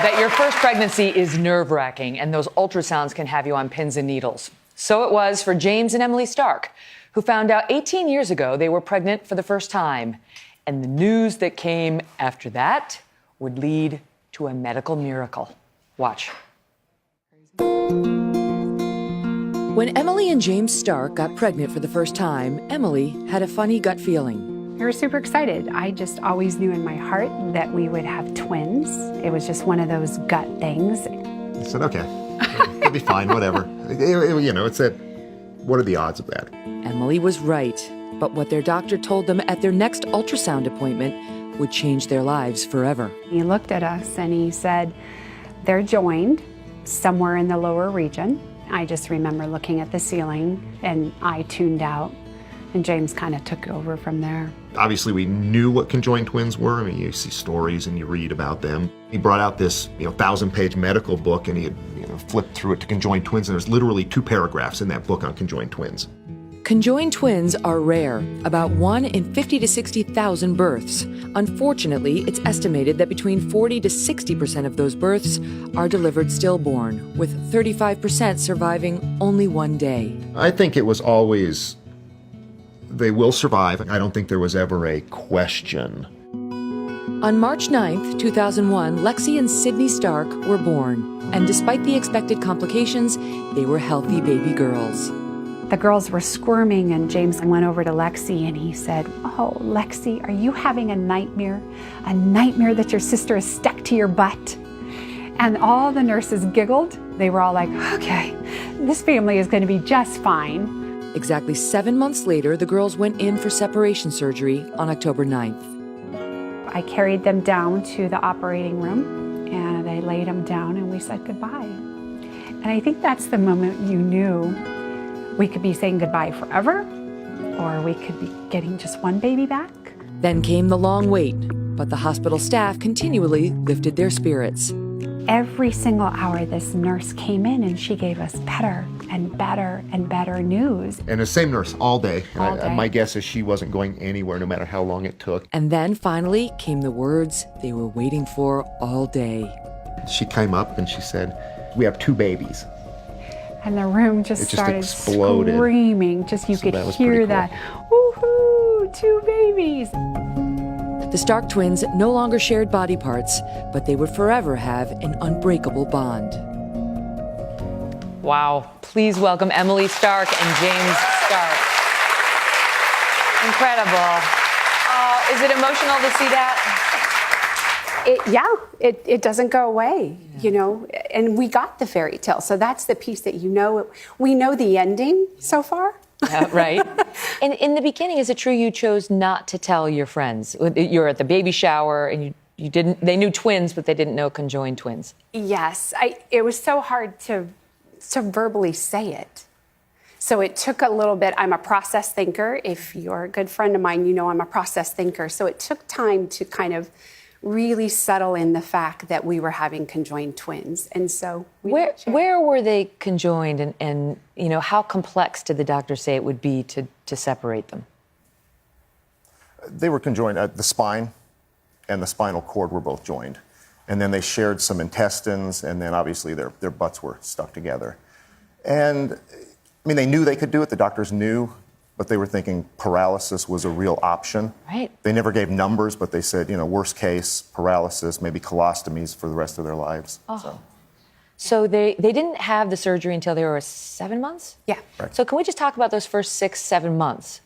bet your first pregnancy is nerve-wracking, and those ultrasounds can have you on pins and needles. So it was for James and Emily Stark, who found out 18 years ago they were pregnant for the first time. And the news that came after that would lead to a medical miracle. Watch. When Emily and James Stark got pregnant for the first time, Emily had a funny gut feeling. We were super excited. I just always knew in my heart that we would have twins. It was just one of those gut things. I said, okay, it'll be fine, whatever. It said, what are the odds of that? Emily was right, but what their doctor told them at their next ultrasound appointment would change their lives forever. He looked at us and he said, they're joined somewhere in the lower region. I just remember looking at the ceiling and I tuned out, and James kind of took over from there. Obviously, we knew what conjoined twins were. I mean, you see stories and you read about them. He brought out this 1,000-page medical book, and he had flipped through it to conjoined twins, and there's literally 2 paragraphs in that book on conjoined twins. Conjoined twins are rare, about 1 in 50 to 60,000 births. Unfortunately, it's estimated that between 40 to 60% of those births are delivered stillborn, with 35% surviving only 1 day. I think it was always, they will survive. I don't think there was ever a question. On March 9th, 2001, Lexi and Sydney Stark were born, and despite the expected complications, they were healthy baby girls. The girls were squirming, and James went over to Lexi and he said, oh, Lexi, are you having a nightmare? A nightmare that your sister is stuck to your butt? And all the nurses giggled. They were all like, okay, this family is going to be just fine. Exactly 7 months later, the girls went in for separation surgery on October 9th. I carried them down to the operating room and I laid them down and we said goodbye. And I think that's the moment you knew we could be saying goodbye forever, or we could be getting just one baby back. Then came the long wait, but the hospital staff continually lifted their spirits. Every single hour, this nurse came in and she gave us better and better and better news. And the same nurse all day. All day. My guess is she wasn't going anywhere no matter how long it took. And then finally came the words they were waiting for all day. She came up and she said, we have 2 babies. And the room just started exploded. Screaming. Just you could hear cool. that, woohoo, 2 babies. The Stark twins no longer shared body parts, but they would forever have an unbreakable bond. Wow. Please welcome Emily Stark and James Stark. Incredible. Is it emotional to see that? It doesn't go away, and we got the fairy tale. So that's the piece that we know the ending so far. Yeah, right. And in the beginning, is it true you chose not to tell your friends? You're at the baby shower and you didn't, they knew twins, but they didn't know conjoined twins. Yes, it was so hard to verbally say it. So it took a little bit. I'm a process thinker. If you're a good friend of mine, you know I'm a process thinker. So it took time to kind of really settle in the fact that we were having conjoined twins. And so where were they conjoined, and how complex did the doctor say it would be to separate them? They were conjoined at the spine and the spinal cord were both joined. And then they shared some intestines, and then obviously their butts were stuck together. And I mean, they knew they could do it, the doctors knew, but they were thinking paralysis was a real option. Right. They never gave numbers, but they said, worst case, paralysis, maybe colostomies for the rest of their lives. Oh. So they didn't have the surgery until they were 7 months? Yeah. Right. So can we just talk about those first 6, 7 months?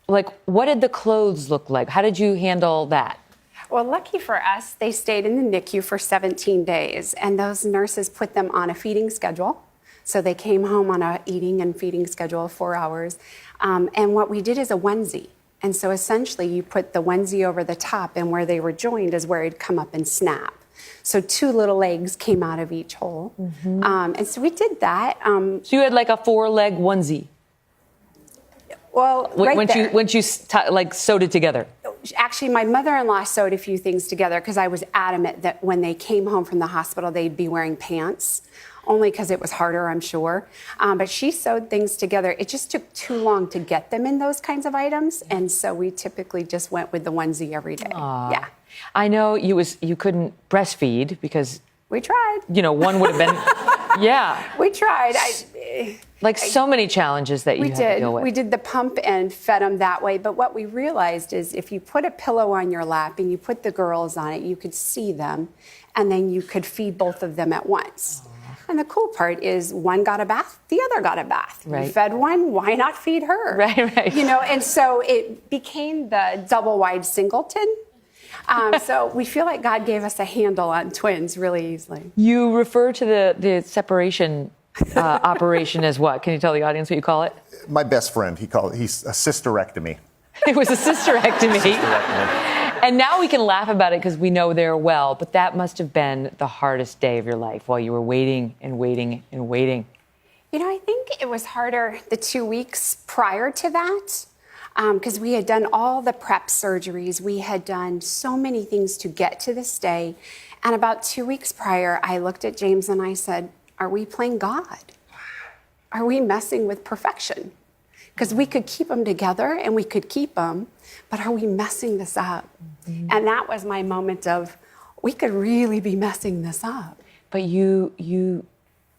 Like, what did the clothes look like? How did you handle that? Well, lucky for us, they stayed in the NICU for 17 days, and those nurses put them on a feeding schedule. So they came home on a eating and feeding schedule of 4 hours. And what we did is a onesie. And so essentially you put the onesie over the top, and where they were joined is where it'd come up and snap. So 2 little legs came out of each hole. Mm-hmm. And so we did that. So you had like a 4-leg onesie? Well, right there. Once you sewed it together? Actually, my mother-in-law sewed a few things together because I was adamant that when they came home from the hospital, they'd be wearing pants. Only because it was harder, I'm sure. But she sewed things together. It just took too long to get them in those kinds of items. And so we typically just went with the onesie every day. Aww. Yeah. I know you couldn't breastfeed because We tried. You know, one would have been, yeah. We tried. Like so many challenges that you We had to did. deal with. We did the pump and fed them that way. But what we realized is if you put a pillow on your lap and you put the girls on it, you could see them, and then you could feed both of them at once. And the cool part is one got a bath, the other got a bath. Right. You fed one, why not feed her? Right. You know, and so it became the double wide singleton. So we feel like God gave us a handle on twins really easily. You refer to the separation operation as what? Can you tell the audience what you call it? My best friend, he's a sisterectomy. It was a sisterectomy. And now we can laugh about it because we know they're well, but that must have been the hardest day of your life while you were waiting and waiting and waiting. You know, I think it was harder the 2 weeks prior to that because we had done all the prep surgeries. We had done so many things to get to this day. And about 2 weeks prior, I looked at James and I said, are we playing God? Are we messing with perfection? Because we could keep them together and we could keep them, but are we messing this up? Mm-hmm. And that was my moment of, we could really be messing this up. But you,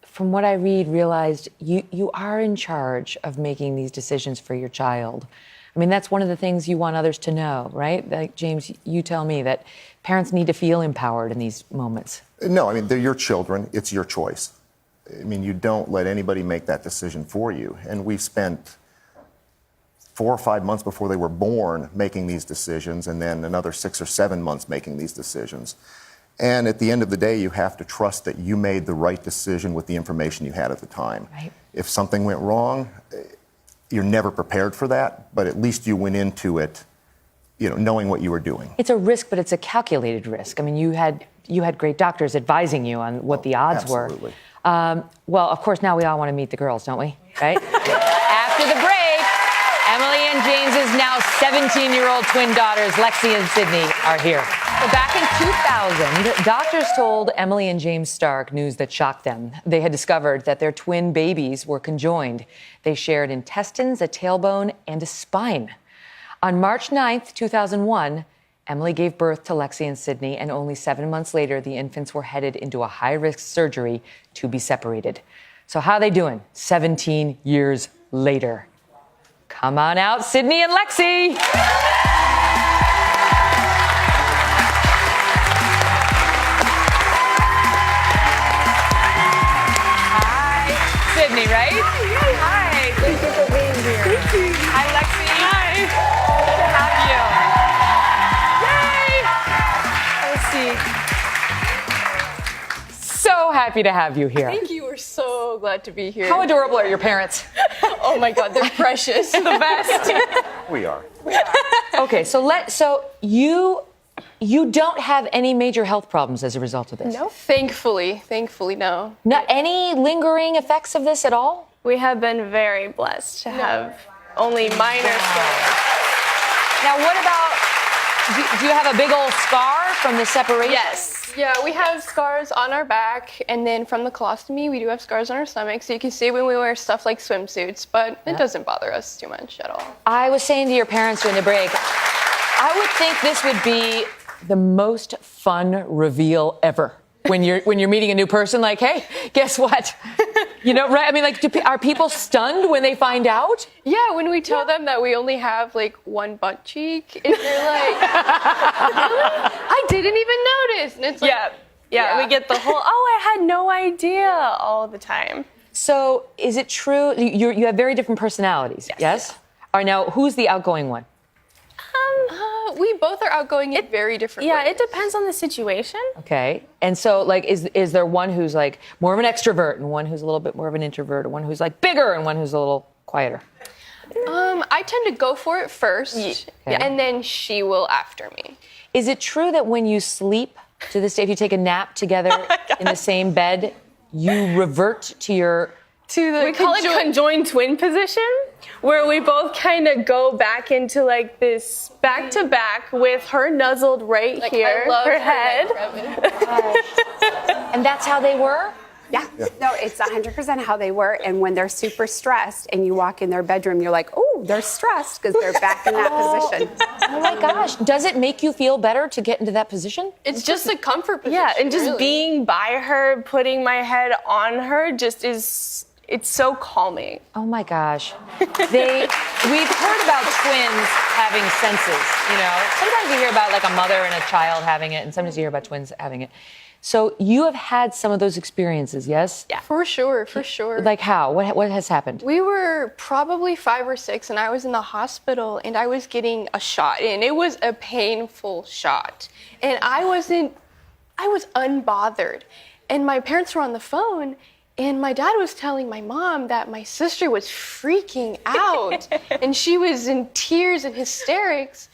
from what I read, realized you are in charge of making these decisions for your child. I mean, that's one of the things you want others to know, right? Like, James, you tell me that parents need to feel empowered in these moments. No, I mean, they're your children. It's your choice. I mean, you don't let anybody make that decision for you. And we've spent 4 or 5 months before they were born making these decisions, and then another 6 or 7 months making these decisions. And at the end of the day, you have to trust that you made the right decision with the information you had at the time. Right. If something went wrong, you're never prepared for that, but at least you went into it, you know, knowing what you were doing. It's a risk, but it's a calculated risk. I mean, you had great doctors advising you on what the odds absolutely. were. Well, of course, now we all want to meet the girls, don't we? Right? After the break, Emily and James's now 17-year-old twin daughters, Lexi and Sydney, are here. So back in 2000, doctors told Emily and James Stark news that shocked them. They had discovered that their twin babies were conjoined. They shared intestines, a tailbone, and a spine. On March 9th, 2001, Emily gave birth to Lexi and Sydney, and only 7 months later, the infants were headed into a high-risk surgery to be separated. So how are they doing 17 years later? Come on out, Sydney and Lexi. Hi, Sydney, right? Hi. Thank you for being here. Thank you. Hi, Lexi. Hi. Good to have you. Yay. Have a seat. So happy to have you here. Thank you. We're so glad to be here. How adorable are your parents? Oh my God, they're precious. The best. We are. Okay, so you don't have any major health problems as a result of this? No, thankfully, no. Not any lingering effects of this at all? We have been very blessed to have only minor scars. Now, what about, do you have a big old scar from the separation? Yes. Yeah, we have scars on our back, and then from the colostomy, we do have scars on our stomach. So you can see when we wear stuff like swimsuits, but it doesn't bother us too much at all. I was saying to your parents during the break, I would think this would be the most fun reveal ever. When you're meeting a new person, like, hey, guess what? You know, right? I mean, like, are people stunned when they find out? Yeah, when we tell them that we only have like one butt cheek, and they're like, really? I didn't even notice. And it's like, Yeah, we get the whole, I had no idea all the time. So is it true, you have very different personalities, yes? All right, now, who's the outgoing one? We both are outgoing in very different ways. Yeah, it depends on the situation. Okay, and so, like, is there one who's, like, more of an extrovert and one who's a little bit more of an introvert, or one who's, like, bigger and one who's a little quieter? I tend to go for it first, and then she will after me. Is it true that when you sleep, to this day, if you take a nap together in the same bed, you revert to your... We call it conjoined twin position, where we both kind of go back into like this back to back with her nuzzled right Like, here, I love her head. And that's how they were? Yeah. No, it's 100% how they were. And when they're super stressed and you walk in their bedroom, you're like, oh, they're stressed because they're back in that position. Oh my gosh. Does it make you feel better to get into that position? It's just a comfort position. Yeah, and just really. being by her, putting my head on her, it's so calming. Oh my gosh. We've heard about twins having senses, you know. Sometimes you hear about like a mother and a child having it, and sometimes you hear about twins having it. So you have had some of those experiences, yes? Yeah, for sure, for sure. Like how? What has happened? We were probably 5 or 6, and I was in the hospital, and I was getting a shot, and it was a painful shot. And I was unbothered. And my parents were on the phone, and my dad was telling my mom that my sister was freaking out, and she was in tears and hysterics.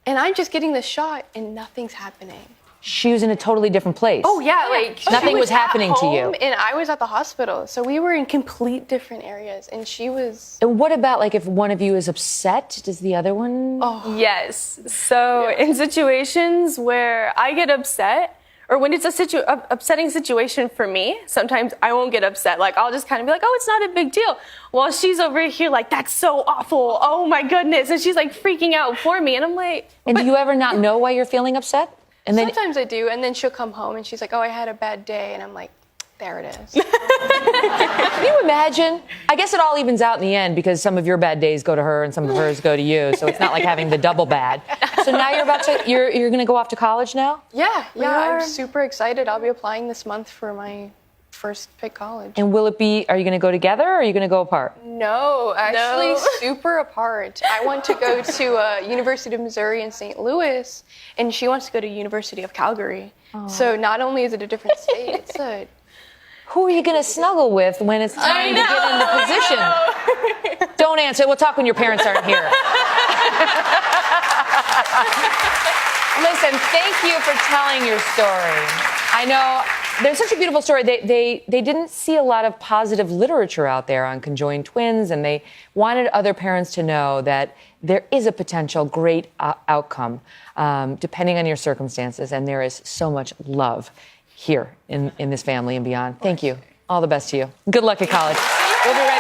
And I'm just getting the shot, and nothing's happening. She was in a totally different place. Oh, yeah, like nothing was at happening to you. home, and I was at the hospital. So we were in complete different areas, and she was... And what about like if one of you is upset, does the other one? Oh. Yes. So in situations where I get upset, or when it's a upsetting situation for me, sometimes I won't get upset. Like, I'll just kind of be like, oh, it's not a big deal. While she's over here like, that's so awful. Oh, my goodness. And she's like freaking out for me. And I'm like... And do you ever not know why you're feeling upset? And then Sometimes I do, and then she'll come home, and she's like, oh, I had a bad day. And I'm like, there it is. can you imagine? I guess it all evens out in the end because some of your bad days go to her and some of hers go to you. So it's not like having the double bad. So now you're going to go off to college now? Yeah, I'm super excited. I'll be applying this month for my first pick college. And are you going to go together or are you going to go apart? No, actually super apart. I want to go to University of Missouri in St. Louis, and she wants to go to University of Calgary. So not only is it a different state, it's a... Who are you going to snuggle with when it's time to get into position? Don't answer. We'll talk when your parents aren't here. Listen, thank you for telling your story. I know there's such a beautiful story. They didn't see a lot of positive literature out there on conjoined twins, and they wanted other parents to know that there is a potential great outcome depending on your circumstances, and there is so much love here in this family and beyond. Thank you. All the best to you. Good luck at college. We'll be right